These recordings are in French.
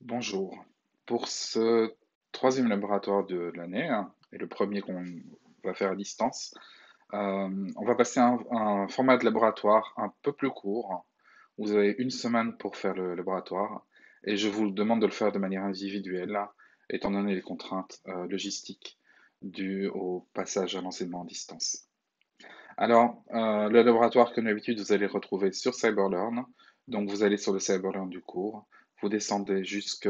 Bonjour. Pour ce troisième laboratoire de l'année, hein, et le premier qu'on va faire à distance, on va passer à un format de laboratoire un peu plus court. Vous avez une semaine pour faire le laboratoire et je vous demande de le faire de manière individuelle, étant donné les contraintes logistiques dues au passage à l'enseignement à distance. Alors, le laboratoire, comme d'habitude, vous allez le retrouver sur CyberLearn. Donc, vous allez sur le CyberLearn du cours, vous descendez jusque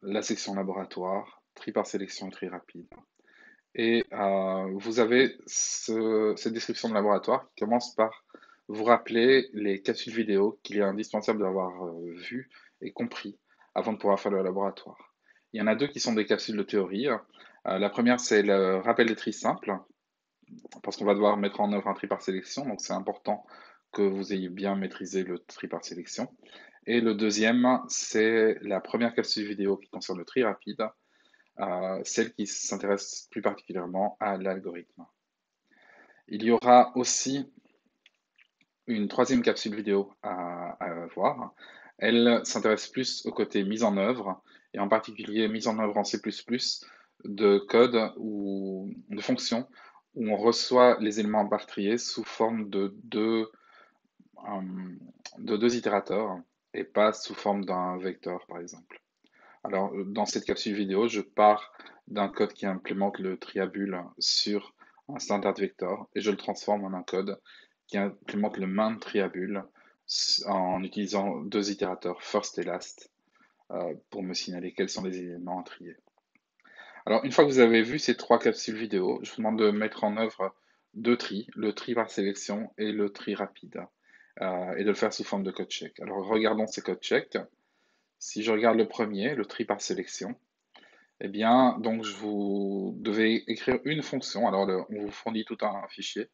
la section laboratoire, tri par sélection et tri rapide. Et vous avez cette description de laboratoire qui commence par vous rappeler les capsules vidéo qu'il est indispensable d'avoir vues et compris avant de pouvoir faire le laboratoire. Il y en a deux qui sont des capsules de théorie. La première, c'est le rappel des tri simples, parce qu'on va devoir mettre en œuvre un tri par sélection, donc c'est important que vous ayez bien maîtrisé le tri par sélection. Et le deuxième, c'est la première capsule vidéo qui concerne le tri rapide, celle qui s'intéresse plus particulièrement à l'algorithme. Il y aura aussi une troisième capsule vidéo à voir. Elle s'intéresse plus au côté mise en œuvre, et en particulier mise en œuvre en C++ de code ou de fonctions où on reçoit les éléments par trier sous forme de deux itérateurs et pas sous forme d'un vecteur, par exemple. Alors, dans cette capsule vidéo, je pars d'un code qui implémente le triabule sur un standard vector et je le transforme en un code qui implémente le main triabule en utilisant deux itérateurs first et last pour me signaler quels sont les éléments à trier. Alors, une fois que vous avez vu ces trois capsules vidéo, je vous demande de mettre en œuvre deux tris, le tri par sélection et le tri rapide, et de le faire sous forme de code check. Alors, regardons ces codes check. Si je regarde le premier, le tri par sélection, eh bien, donc vous devez écrire une fonction. Alors, on vous fournit tout un fichier.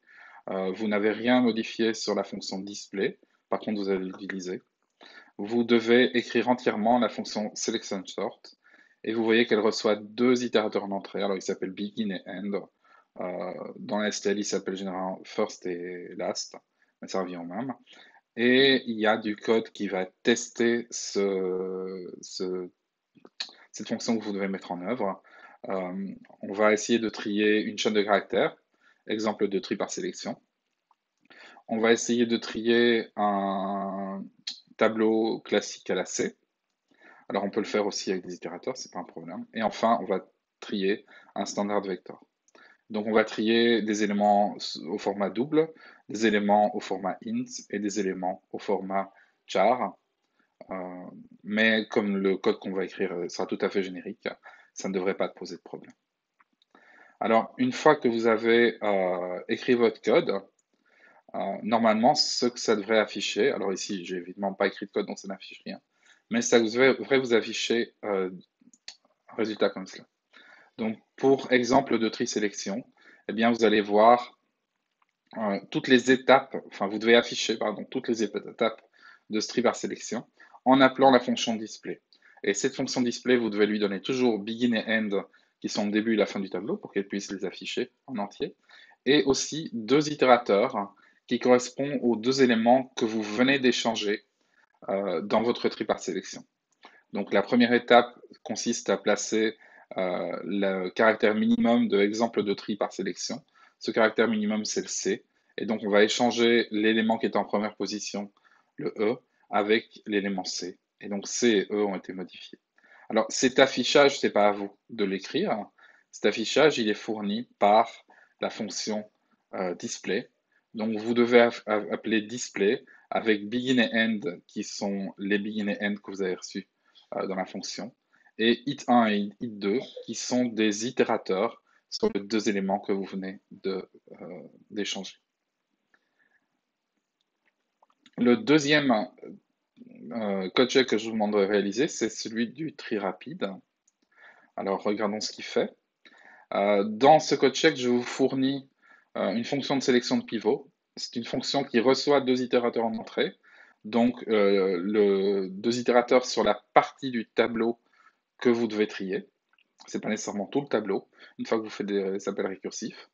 Vous n'avez rien modifié sur la fonction display. Par contre, vous allez l'utiliser. Vous devez écrire entièrement la fonction selection sort. Et vous voyez qu'elle reçoit deux itérateurs en entrée. Alors, ils s'appellent begin et end. Dans la STL, ils s'appellent généralement first et last. Mais ça revient au même. Et il y a du code qui va tester cette fonction que vous devez mettre en œuvre. On va essayer de trier une chaîne de caractères, exemple de tri par sélection. On va essayer de trier un tableau classique à la C. Alors on peut le faire aussi avec des itérateurs, c'est pas un problème. Et enfin, on va trier un standard vector. Donc on va trier des éléments au format double, des éléments au format int et des éléments au format char. Euh, mais comme le code qu'on va écrire sera tout à fait générique, ça ne devrait pas te poser de problème. Alors, une fois que vous avez écrit votre code, normalement, ce que ça devrait afficher, alors ici, j'ai évidemment pas écrit de code, donc ça n'affiche rien, mais ça devrait vous afficher un résultat comme cela. Donc, pour exemple de tri sélection, eh bien, vous allez voir toutes les étapes, enfin, vous devez afficher, pardon, toutes les étapes de ce tri par sélection en appelant la fonction display. Et cette fonction display, vous devez lui donner toujours begin et end qui sont le début et la fin du tableau pour qu'elle puisse les afficher en entier. Et aussi deux itérateurs qui correspondent aux deux éléments que vous venez d'échanger dans votre tri par sélection. Donc la première étape consiste à placer le caractère minimum de exemple de tri par sélection. Ce caractère minimum, c'est le C. Et donc on va échanger l'élément qui est en première position, le E, avec l'élément C. Et donc C et E ont été modifiés. Alors cet affichage, ce n'est pas à vous de l'écrire. Cet affichage, il est fourni par la fonction display. Donc vous devez appeler display avec begin et end qui sont les begin et end que vous avez reçus dans la fonction, et it1 et it2 qui sont des itérateurs sur les deux éléments que vous venez d'échanger. Le deuxième code check que je vous demande de réaliser, c'est celui du tri rapide. Alors regardons ce qu'il fait. Dans ce code check, je vous fournis une fonction de sélection de pivot. C'est une fonction qui reçoit deux itérateurs en entrée. Donc, deux itérateurs sur la partie du tableau que vous devez trier. Ce n'est pas nécessairement tout le tableau, une fois que vous faites des appels récursifs.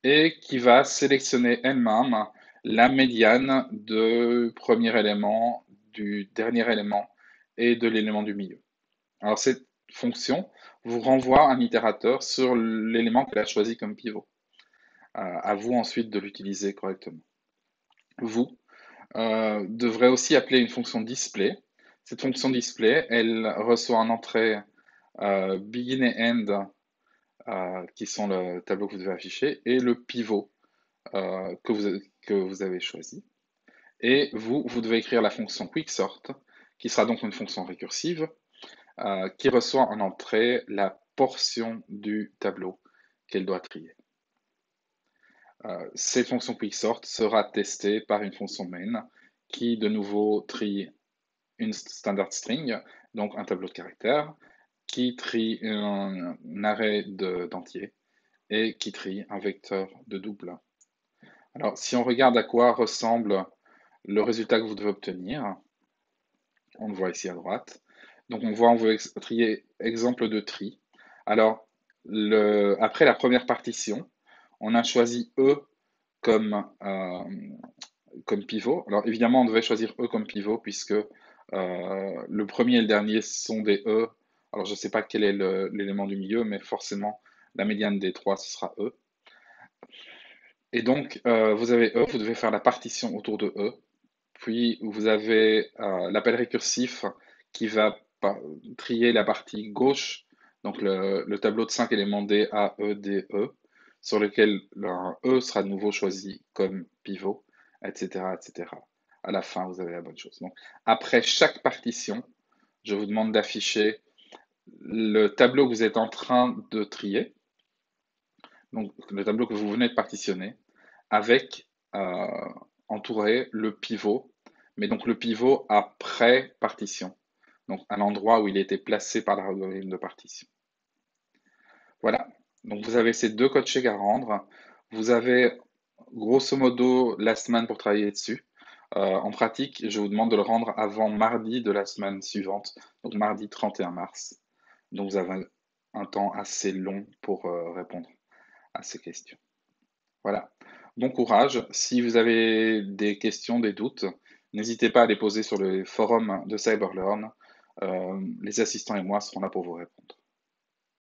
Et qui va sélectionner elle-même la médiane du premier élément du dernier élément et de l'élément du milieu. Alors cette fonction vous renvoie un itérateur sur l'élément qu'elle a choisi comme pivot. À vous ensuite de l'utiliser correctement. Vous devrez aussi appeler une fonction display. Cette fonction display, elle reçoit en entrée begin et end, qui sont le tableau que vous devez afficher, et le pivot que vous avez choisi. Et vous devez écrire la fonction quicksort, qui sera donc une fonction récursive, qui reçoit en entrée la portion du tableau qu'elle doit trier. Cette fonction quicksort sera testée par une fonction main qui de nouveau trie une standard string, donc un tableau de caractères, qui trie un array d'entiers et qui trie un vecteur de double. Alors si on regarde à quoi ressemble le résultat que vous devez obtenir, on le voit ici à droite. Donc on voit, on veut trier exemple de tri. Alors après la première partition, on a choisi E comme pivot. Alors évidemment, on devait choisir E comme pivot puisque le premier et le dernier sont des E. Alors je ne sais pas quel est l'élément du milieu, mais forcément, la médiane des trois, ce sera E. Et donc, vous avez E, vous devez faire la partition autour de E. Puis, vous avez l'appel récursif qui va trier la partie gauche, donc le tableau de 5 éléments D, A, E, D, E, sur lequel un E sera de nouveau choisi comme pivot, etc., etc. À la fin, vous avez la bonne chose. Donc, après chaque partition, je vous demande d'afficher le tableau que vous êtes en train de trier, donc le tableau que vous venez de partitionner, avec entouré le pivot, mais donc le pivot après partition, donc à l'endroit où il était placé par l'algorithme de partition. Voilà, donc vous avez ces deux codes check à rendre. Vous avez grosso modo la semaine pour travailler dessus. En pratique, je vous demande de le rendre avant mardi de la semaine suivante, donc mardi 31 mars. Donc vous avez un temps assez long pour répondre à ces questions. Voilà. Bon courage. Si vous avez des questions, des doutes, n'hésitez pas à les poser sur le forum de Cyberlearn. Les assistants et moi serons là pour vous répondre.